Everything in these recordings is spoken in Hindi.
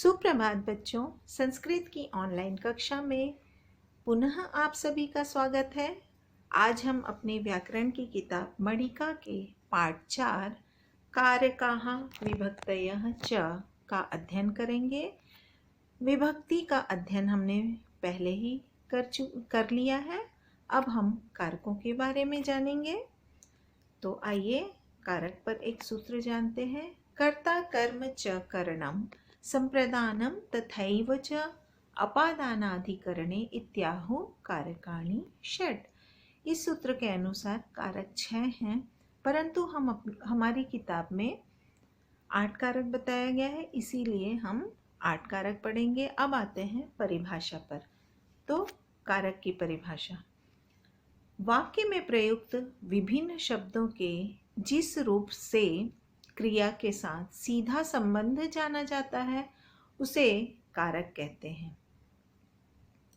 सुप्रभात बच्चों, संस्कृत की ऑनलाइन कक्षा में पुनः आप सभी का स्वागत है। आज हम अपने व्याकरण की किताब मणिका के पाठ 4 कारकाः विभक्तयः च का अध्ययन करेंगे। विभक्ति का अध्ययन हमने पहले ही कर लिया है। अब हम कारकों के बारे में जानेंगे। तो आइए कारक पर एक सूत्र जानते हैं। कर्ता कर्म च करणम संप्रदानम तथैव च अपादानाधिकरणे इत्याहु कारकाणि षट्। इस सूत्र के अनुसार कारक 6 हैं, परंतु हमारी किताब में 8 कारक बताया गया है, इसीलिए हम 8 कारक पढ़ेंगे। अब आते हैं परिभाषा पर। तो कारक की परिभाषा: वाक्य में प्रयुक्त विभिन्न शब्दों के जिस रूप से क्रिया के साथ सीधा संबंध जाना जाता है उसे कारक कहते हैं।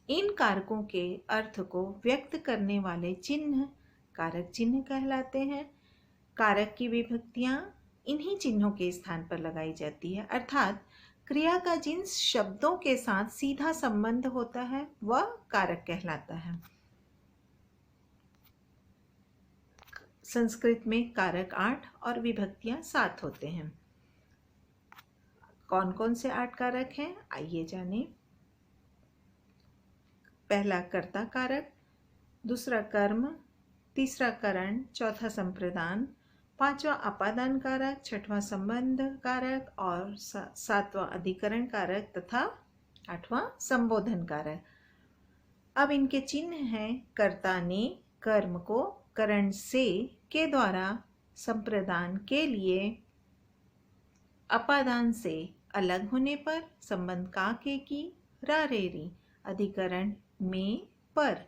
इन कारकों के अर्थ को व्यक्त करने वाले चिन्ह कारक चिन्ह कहलाते हैं। कारक की विभक्तियां इन्हीं चिन्हों के स्थान पर लगाई जाती है, अर्थात क्रिया का जिन शब्दों के साथ सीधा संबंध होता है वह कारक कहलाता है। संस्कृत में कारक 8 और विभक्तियां 7 होते हैं। कौन कौन से 8 कारक हैं, आइए जानें। पहला कर्ता कारक, दूसरा कर्म, तीसरा करण, चौथा संप्रदान, पांचवा अपादान कारक, छठवां संबंध कारक और सातवां अधिकरण कारक तथा आठवां संबोधन कारक। अब इनके चिन्ह हैं: कर्ता ने कर्म को करण से के द्वारा, संप्रदान के लिए, अपादान से अलग होने पर, संबंध का के की, रा रे री, अधिकरण में पर,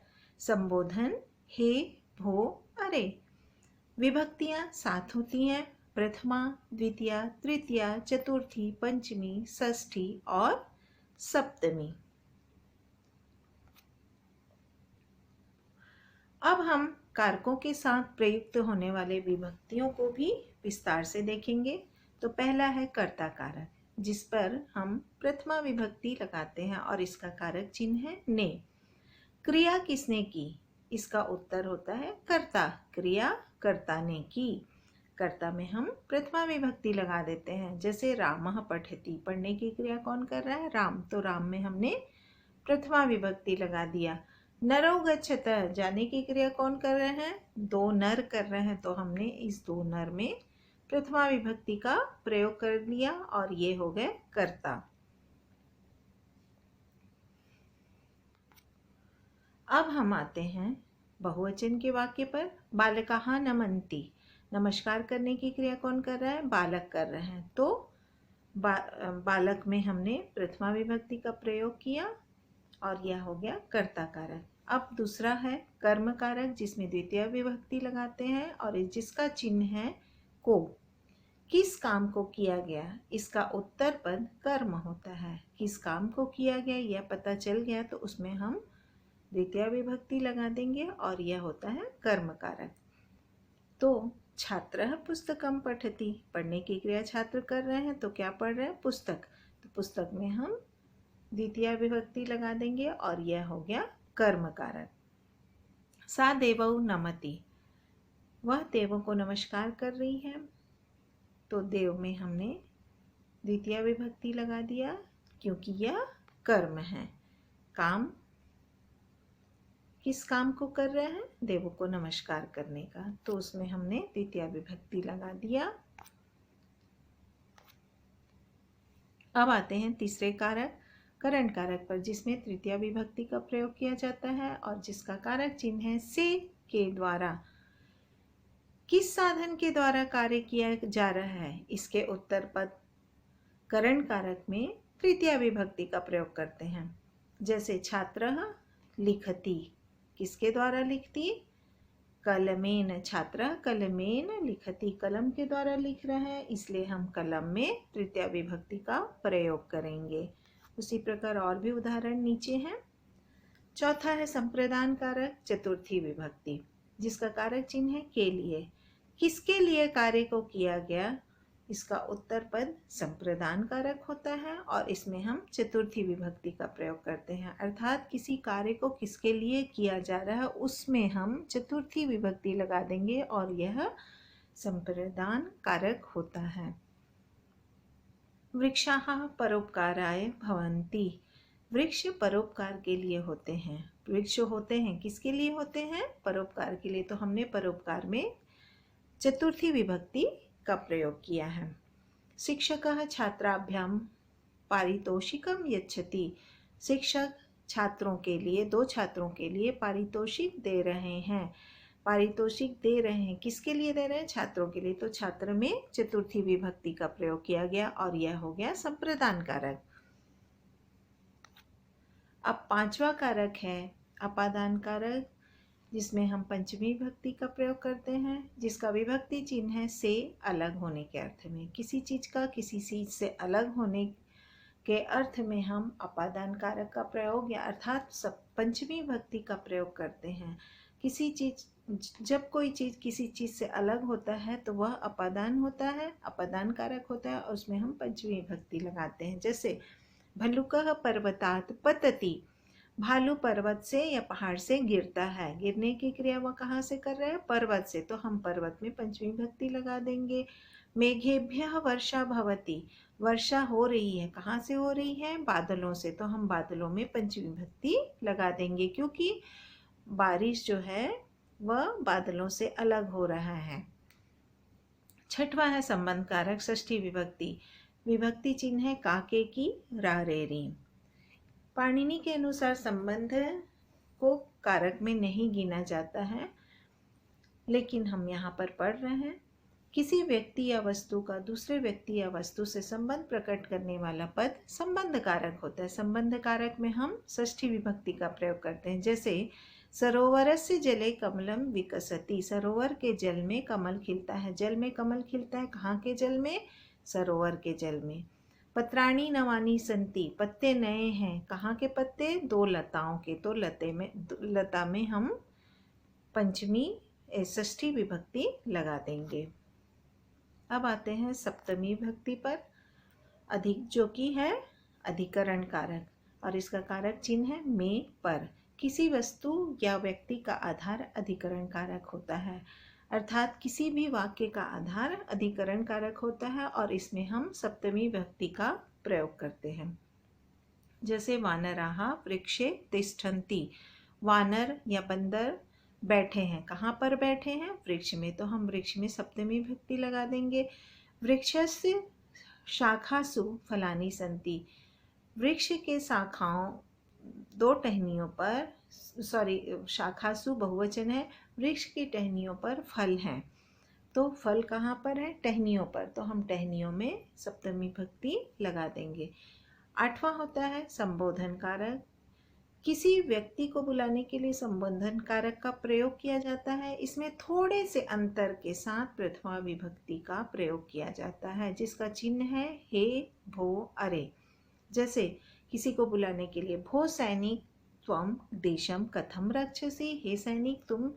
संबोधन हे भो अरे। विभक्तियां 7 होती हैं: प्रथमा, द्वितीया, तृतीया, चतुर्थी, पंचमी, षष्ठी और सप्तमी। अब हम कारकों के साथ प्रयुक्त होने वाले विभक्तियों को भी विस्तार से देखेंगे। तो पहला है कर्ता कारक, जिस पर हम प्रथमा विभक्ति लगाते हैं और इसका कारक चिन्ह है ने। क्रिया किसने की, इसका उत्तर होता है कर्ता। क्रिया कर्ता ने की। कर्ता में हम प्रथमा विभक्ति लगा देते हैं, जैसे रामः पठति, पढ़ने की क्रिया कौन कर रहा है, राम, तो राम में हमने प्रथमा विभक्ति लगा दिया। नरो गच्छत, जाने की क्रिया कौन कर रहे हैं, 2 नर कर रहे हैं, तो हमने इस 2 नर में प्रथमा विभक्ति का प्रयोग कर लिया और ये हो गए कर्ता। अब हम आते हैं बहुवचन के वाक्य पर। बालकाः नमन्ति, नमस्कार करने की क्रिया कौन कर रहा है, बालक कर रहे हैं, तो बालक में हमने प्रथमा विभक्ति का प्रयोग किया और यह हो गया कर्ता कारक। अब दूसरा है कर्म कारक, जिसमें द्वितीय विभक्ति लगाते हैं और जिसका चिन्ह है को। किस काम को किया गया, इसका उत्तर पद कर्म होता है। किस काम को किया गया यह पता चल गया तो उसमें हम द्वितीय विभक्ति लगा देंगे और यह होता है कर्म कारक। तो छात्रः पुस्तकं पठति, पढ़ने की क्रिया छात्र कर रहे हैं, तो क्या पढ़ रहे हैं, पुस्तक, तो पुस्तक में हम द्वितीय विभक्ति लगा देंगे और यह हो गया कर्म कारक। सा देवौ नमति, वह देवों को नमस्कार कर रही है, तो देव में हमने द्वितीय विभक्ति लगा दिया क्योंकि यह कर्म है। काम, किस काम को कर रहे हैं, देवों को नमस्कार करने का, तो उसमें हमने द्वितीय विभक्ति लगा दिया। अब आते हैं तीसरे कारक, करण कारक पर, जिसमें तृतीय विभक्ति का प्रयोग किया जाता है और जिसका कारक चिन्ह है से के द्वारा। किस साधन के द्वारा कार्य किया जा रहा है, इसके उत्तर पद करण कारक में तृतीय विभक्ति का प्रयोग करते हैं। जैसे छात्रः लिखति, किसके द्वारा लिखती, कलमेन, छात्र कलमेन लिखति, कलम के द्वारा लिख रहे हैं, इसलिए हम कलम में तृतीय विभक्ति का प्रयोग करेंगे। उसी प्रकार और भी उदाहरण नीचे हैं। चौथा है संप्रदान कारक, चतुर्थी विभक्ति, जिसका कारक चिन्ह है के लिए। किसके लिए कार्य को किया गया, इसका उत्तर पद संप्रदान कारक होता है और इसमें हम चतुर्थी विभक्ति का प्रयोग करते हैं, अर्थात किसी कार्य को किसके लिए किया जा रहा है उसमें हम चतुर्थी विभक्ति लगा देंगे और यह संप्रदान कारक होता है। वृक्षाः परोपकाराय भवन्ति। वृक्ष परोपकार के लिए होते हैं। वृक्ष होते हैं किसके लिए होते हैं? परोपकार के लिए। तो हमने परोपकार में चतुर्थी विभक्ति का प्रयोग किया है। शिक्षकः छात्राभ्याम पारितोषिकम यच्छति। शिक्षक छात्रों के लिए, 2 छात्रों के लिए पारितोषिक दे रहे हैं। पारितोषिक दे रहे हैं किसके लिए दे रहे हैं? छात्रों के लिए। तो छात्र में चतुर्थी विभक्ति का प्रयोग किया गया और यह हो गया संप्रदान कारक। अब 5वां कारक है अपादान कारक, जिसमें हम पंचमी विभक्ति का प्रयोग करते हैं, जिसका विभक्ति चिन्ह है से अलग होने के अर्थ में। किसी चीज का किसी चीज से अलग होने के अर्थ में हम अपादान कारक का प्रयोग या अर्थात पंचमी विभक्ति का प्रयोग करते हैं। किसी चीज, जब कोई चीज किसी चीज से अलग होता है तो वह अपादान होता है, अपादान कारक होता है और उसमें हम पंचमी विभक्ति लगाते हैं। जैसे भल्लुकः पर्वतात् पतति। भालू पर्वत से या पहाड़ से गिरता है। गिरने की क्रिया वह कहाँ से कर रहा है? पर्वत से, तो हम पर्वत में पंचमी विभक्ति लगा देंगे। मेघेभ्यः वर्षा भवति। वर्षा हो रही है, कहाँ से हो रही है? बादलों से, तो हम बादलों में पंचमी विभक्ति लगा देंगे क्योंकि बारिश जो है वह बादलों से अलग हो रहा है। 6वां है संबंध कारक षष्ठी विभक्ति। विभक्ति चिन्ह है काके की रा रे री। पाणिनि के अनुसार संबंध को कारक में नहीं गिना जाता है, लेकिन हम यहाँ पर पढ़ रहे हैं। किसी व्यक्ति या वस्तु का दूसरे व्यक्ति या वस्तु से संबंध प्रकट करने वाला पद संबंध कारक होता है। संबंध कारक में हम षष्ठी विभक्ति का प्रयोग करते हैं। जैसे सरोवरस्य जले कमलम विकसति। सरोवर के जल में कमल खिलता है। जल में कमल खिलता है, कहाँ के जल में? सरोवर के जल में। पत्राणि नवानि सन्ति। पत्ते नए हैं, कहाँ के पत्ते? 2 लताओं के, तो लता में हम पंचमी षष्ठी विभक्ति लगा देंगे। अब आते हैं सप्तमी विभक्ति पर, अधिक, जो कि है अधिकरण कारक और इसका कारक चिन्ह है में पर। किसी वस्तु या व्यक्ति का आधार अधिकरण कारक होता है, अर्थात किसी भी वाक्य का आधार अधिकरण कारक होता है और इसमें हम सप्तमी विभक्ति का प्रयोग करते हैं। जैसे वानराः वृक्षे तिष्ठन्ति। वानर या बंदर बैठे हैं, कहाँ पर बैठे हैं? वृक्ष में, तो हम वृक्ष में सप्तमी विभक्ति लगा देंगे। वृक्षस्य शाखासु फलानि सन्ति। वृक्ष के शाखाओं 2 टहनियों पर, शाखासु बहुवचन है, वृक्ष की टहनियों पर फल हैं। तो फल कहाँ पर है? टहनियों पर, तो हम टहनियों में सप्तमी विभक्ति लगा देंगे। 8वां होता है संबोधन कारक। किसी व्यक्ति को बुलाने के लिए संबोधन कारक का प्रयोग किया जाता है। इसमें थोड़े से अंतर के साथ प्रथमा विभक्ति का प्रयोग किया जाता है, जिसका चिन्ह है हे भो अरे। जैसे किसी को बुलाने के लिए, भो सैनिक त्वम देशम कथम रक्षसि। हे सैनिक, तुम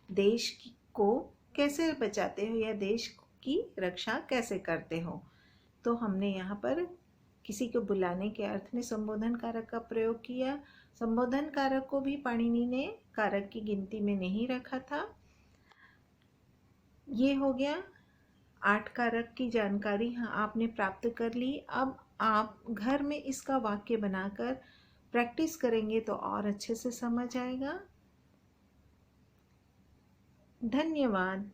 देश को कैसे बचाते हो या देश की रक्षा कैसे करते हो। तो हमने यहाँ पर किसी को बुलाने के अर्थ में संबोधन कारक का प्रयोग किया। संबोधन कारक को भी पाणिनि ने कारक की गिनती में नहीं रखा था। ये हो गया 8 कारक की जानकारी आपने प्राप्त कर ली। अब आप घर में इसका वाक्य बनाकर प्रैक्टिस करेंगे तो और अच्छे से समझ आएगा। धन्यवाद।